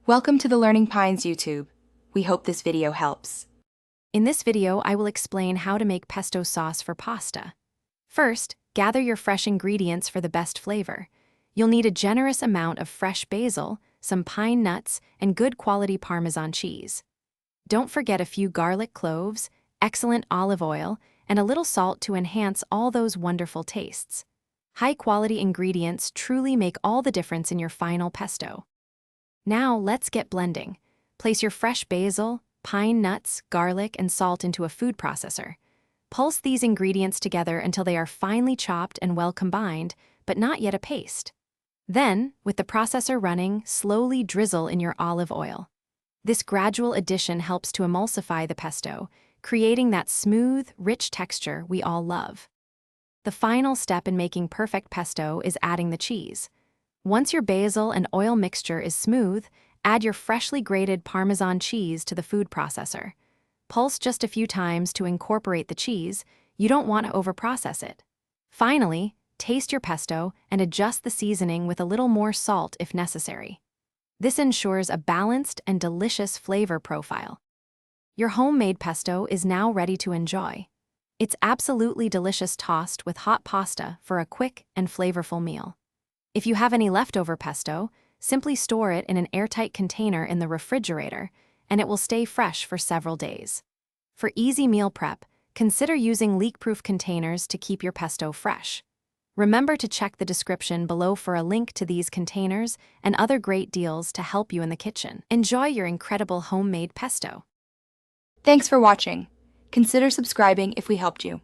Welcome to the Learning Pines YouTube. We hope this video helps. In this video, I will explain how to make pesto sauce for pasta. First, gather your fresh ingredients for the best flavor. You'll need a generous amount of fresh basil, some pine nuts, and good quality Parmesan cheese. Don't forget a few garlic cloves, excellent olive oil, and a little salt to enhance all those wonderful tastes. High-quality ingredients truly make all the difference in your final pesto. Now let's get blending. Place your fresh basil, pine nuts, garlic, and salt into a food processor. Pulse these ingredients together until they are finely chopped and well combined, but not yet a paste. Then, with the processor running, slowly drizzle in your olive oil. This gradual addition helps to emulsify the pesto, creating that smooth, rich texture we all love. The final step in making perfect pesto is adding the cheese. Once your basil and oil mixture is smooth, add your freshly grated Parmesan cheese to the food processor. Pulse just a few times to incorporate the cheese. You don't want to overprocess it. Finally, taste your pesto and adjust the seasoning with a little more salt if necessary. This ensures a balanced and delicious flavor profile. Your homemade pesto is now ready to enjoy. It's absolutely delicious tossed with hot pasta for a quick and flavorful meal. If you have any leftover pesto, simply store it in an airtight container in the refrigerator, and it will stay fresh for several days. For easy meal prep, consider using leak-proof containers to keep your pesto fresh. Remember to check the description below for a link to these containers and other great deals to help you in the kitchen. Enjoy your incredible homemade pesto. Thanks for watching. Consider subscribing if we helped you.